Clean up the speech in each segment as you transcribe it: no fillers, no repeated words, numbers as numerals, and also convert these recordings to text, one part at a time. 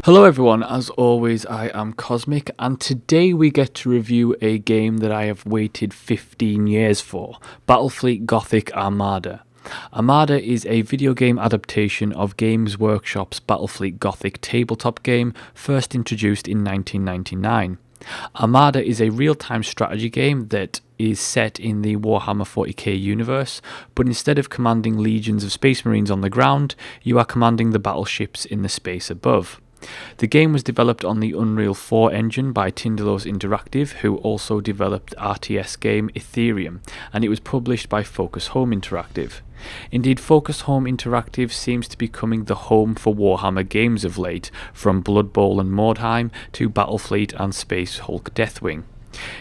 Hello everyone, as always I am Cosmic, and today we get to review a game that I have waited 15 years for, Battlefleet Gothic Armada. Armada is a video game adaptation of Games Workshop's Battlefleet Gothic tabletop game, first introduced in 1999. Armada is a real-time strategy game that is set in the Warhammer 40k universe, but instead of commanding legions of Space Marines on the ground, you are commanding the battleships in the space above. The game was developed on the Unreal 4 engine by Tindalos Interactive, who also developed RTS game Ethereum, and it was published by Focus Home Interactive. Indeed, Focus Home Interactive seems to be becoming the home for Warhammer games of late, from Blood Bowl and Mordheim to Battlefleet and Space Hulk Deathwing.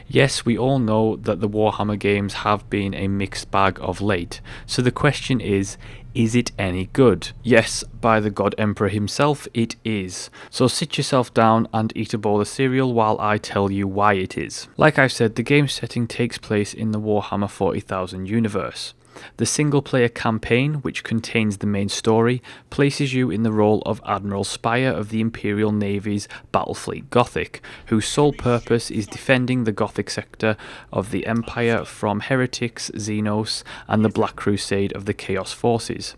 Yes, we all know that the Warhammer games have been a mixed bag of late, so the question is it any good? Yes, by the God Emperor himself, it is. So sit yourself down and eat a bowl of cereal while I tell you why it is. Like I've said, the game setting takes place in the Warhammer 40,000 universe. The single-player campaign, which contains the main story, places you in the role of Admiral Spire of the Imperial Navy's Battlefleet Gothic, whose sole purpose is defending the Gothic sector of the Empire from heretics, Xenos, and the Black Crusade of the Chaos Forces.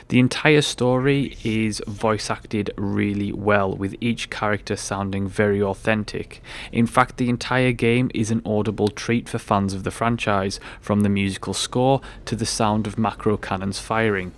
The entire story is voice acted really well, with each character sounding very authentic. In fact, the entire game is an audible treat for fans of the franchise, from the musical score to the sound of macro cannons firing.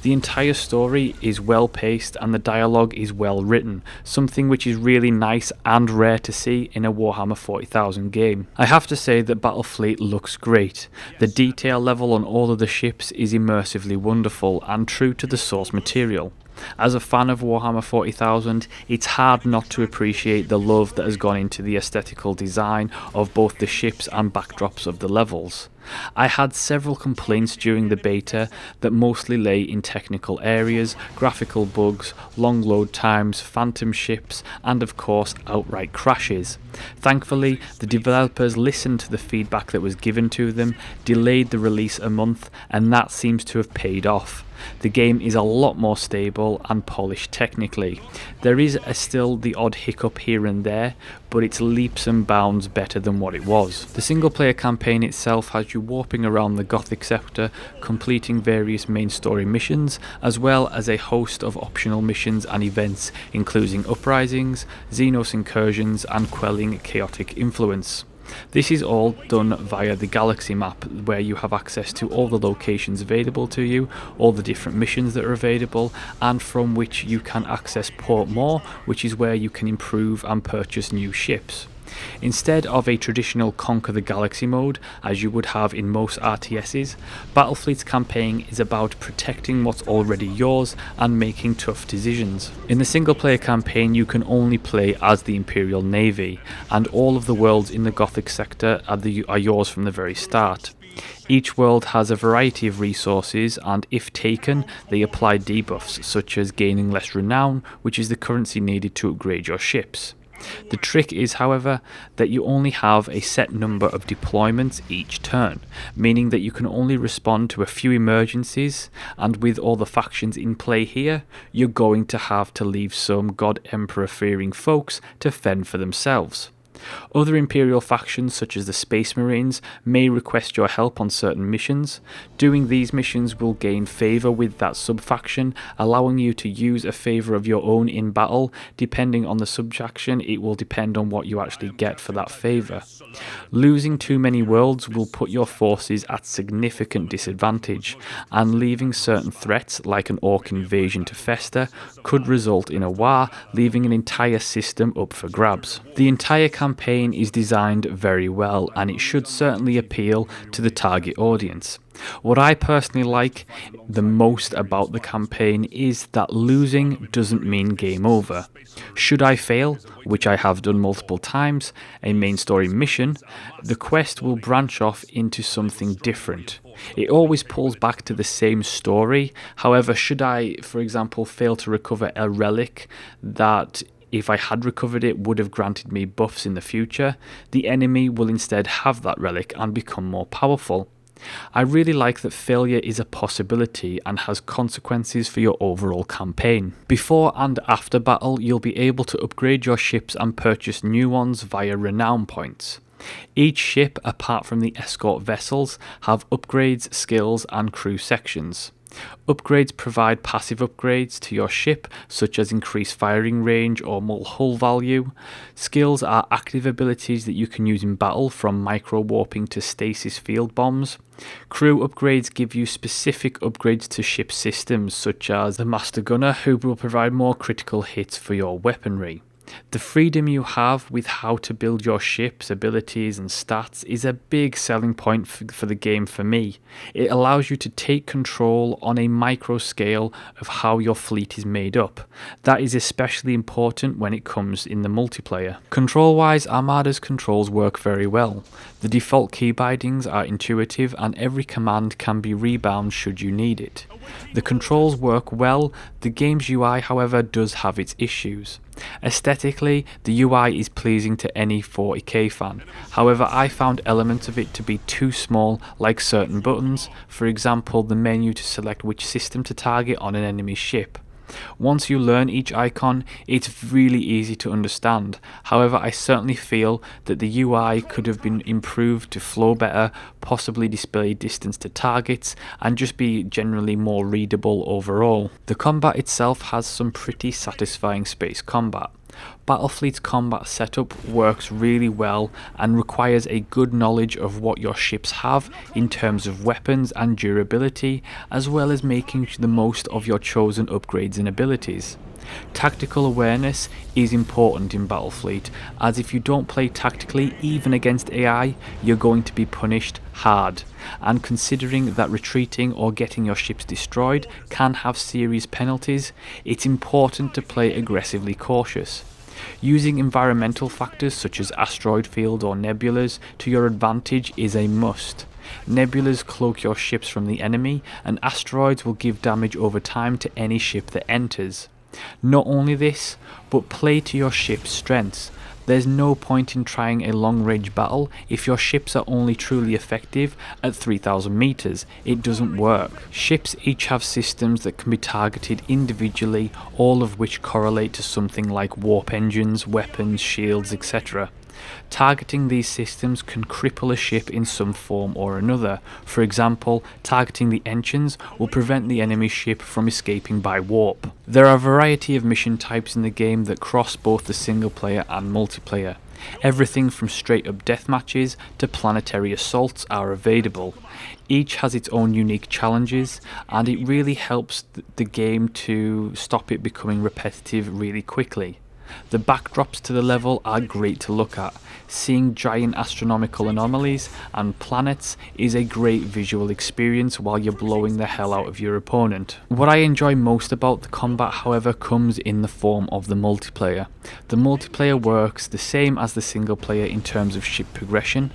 The entire story is well paced and the dialogue is well written, something which is really nice and rare to see in a Warhammer 40,000 game. I have to say that Battlefleet looks great. The detail level on all of the ships is immersively wonderful and true to the source material. As a fan of Warhammer 40,000, it's hard not to appreciate the love that has gone into the aesthetical design of both the ships and backdrops of the levels. I had several complaints during the beta that mostly lay in technical areas, graphical bugs, long load times, phantom ships, and of course outright crashes. Thankfully, the developers listened to the feedback that was given to them, delayed the release a month, and that seems to have paid off. The game is a lot more stable and polished technically. There is still the odd hiccup here and there, but it's leaps and bounds better than what it was. The single player campaign itself has you warping around the Gothic sector, completing various main story missions, as well as a host of optional missions and events, including uprisings, Xenos incursions, and quelling chaotic influence. This is all done via the galaxy map, where you have access to all the locations available to you, all the different missions that are available, and from which you can access Port More, which is where you can improve and purchase new ships. Instead of a traditional Conquer the Galaxy mode, as you would have in most RTSs, Battlefleet's campaign is about protecting what's already yours and making tough decisions. In the single player campaign, you can only play as the Imperial Navy, and all of the worlds in the Gothic sector are yours from the very start. Each world has a variety of resources, and if taken, they apply debuffs, such as gaining less renown, which is the currency needed to upgrade your ships. The trick is, however, that you only have a set number of deployments each turn, meaning that you can only respond to a few emergencies, and with all the factions in play here, you're going to have to leave some God Emperor fearing folks to fend for themselves. Other Imperial factions, such as the Space Marines, may request your help on certain missions. Doing these missions will gain favour with that sub-faction, allowing you to use a favour of your own in battle. Depending on the sub-faction, it will depend on what you actually get for that favour. Losing too many worlds will put your forces at significant disadvantage, and leaving certain threats, like an Orc invasion, to fester could result in a war, leaving an entire system up for grabs. The entire campaign is designed very well, and it should certainly appeal to the target audience. What I personally like the most about the campaign is that losing doesn't mean game over. Should I fail, which I have done multiple times, a main story mission, the quest will branch off into something different. It always pulls back to the same story. However, should I, for example, fail to recover a relic that, if I had recovered it, would have granted me buffs in the future, the enemy will instead have that relic and become more powerful. I really like that failure is a possibility and has consequences for your overall campaign. Before and after battle, you'll be able to upgrade your ships and purchase new ones via renown points. Each ship, apart from the escort vessels, have upgrades, skills and crew sections. Upgrades provide passive upgrades to your ship, such as increased firing range or more hull value. Skills are active abilities that you can use in battle, from micro warping to stasis field bombs. Crew upgrades give you specific upgrades to ship systems, such as the Master Gunner, who will provide more critical hits for your weaponry. The freedom you have with how to build your ship's abilities and stats is a big selling point for the game for me. It allows you to take control on a micro scale of how your fleet is made up. That is especially important when it comes in the multiplayer. Control-wise, Armada's controls work very well. The default key bindings are intuitive and every command can be rebound should you need it. The controls work well. The game's UI, however, does have its issues. Aesthetically, the UI is pleasing to any 40k fan. However, I found elements of it to be too small, like certain buttons, for example the menu to select which system to target on an enemy ship. Once you learn each icon, it's really easy to understand. However, I certainly feel that the UI could have been improved to flow better, possibly display distance to targets, and just be generally more readable overall. The combat itself has some pretty satisfying space combat. Battlefleet's combat setup works really well and requires a good knowledge of what your ships have in terms of weapons and durability, as well as making the most of your chosen upgrades and abilities. Tactical awareness is important in Battlefleet, as if you don't play tactically even against AI, you're going to be punished hard, and considering that retreating or getting your ships destroyed can have serious penalties, it's important to play aggressively cautious. Using environmental factors such as asteroid field or nebulas to your advantage is a must. Nebulas cloak your ships from the enemy, and asteroids will give damage over time to any ship that enters. Not only this, but play to your ship's strengths. There's no point in trying a long-range battle if your ships are only truly effective at 3000 meters. It doesn't work. Ships each have systems that can be targeted individually, all of which correlate to something like warp engines, weapons, shields, etc. Targeting these systems can cripple a ship in some form or another. For example, targeting the engines will prevent the enemy ship from escaping by warp. There are a variety of mission types in the game that cross both the single player and multiplayer. Everything from straight up death matches to planetary assaults are available. Each has its own unique challenges, and it really helps the game to stop it becoming repetitive really quickly. The backdrops to the level are great to look at. Seeing giant astronomical anomalies and planets is a great visual experience while you're blowing the hell out of your opponent. What I enjoy most about the combat, however, comes in the form of the multiplayer. The multiplayer works the same as the single player in terms of ship progression.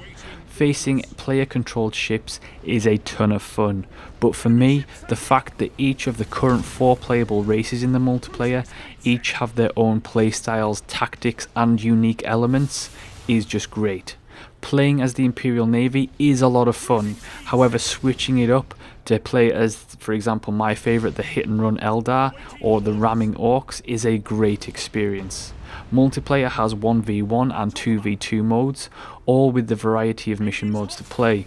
Facing player-controlled ships is a ton of fun, but for me, the fact that each of the current 4 playable races in the multiplayer each have their own playstyles, tactics and unique elements is just great. Playing as the Imperial Navy is a lot of fun, however switching it up to play as, for example, my favourite, the Hit and Run Eldar or the Ramming Orcs, is a great experience. Multiplayer has 1v1 and 2v2 modes, all with the variety of mission modes to play.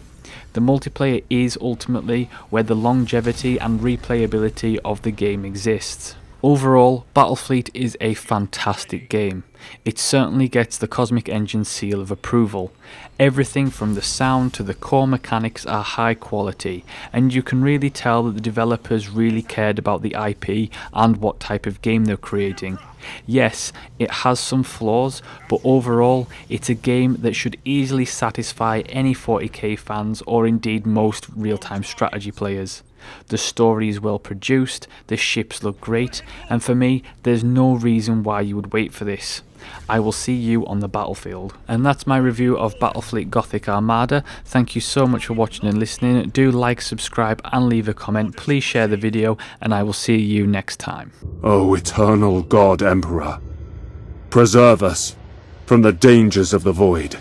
The multiplayer is ultimately where the longevity and replayability of the game exists. Overall, Battlefleet is a fantastic game. It certainly gets the Cosmic Engine seal of approval. Everything from the sound to the core mechanics are high quality, and you can really tell that the developers really cared about the IP and what type of game they're creating. Yes, it has some flaws, but overall, it's a game that should easily satisfy any 40k fans or indeed most real-time strategy players. The story is well produced, the ships look great, and for me, there's no reason why you would wait for this. I will see you on the battlefield. And that's my review of Battlefleet Gothic Armada. Thank you so much for watching and listening. Do like, subscribe and leave a comment. Please share the video, and I will see you next time. O eternal God Emperor, preserve us from the dangers of the void.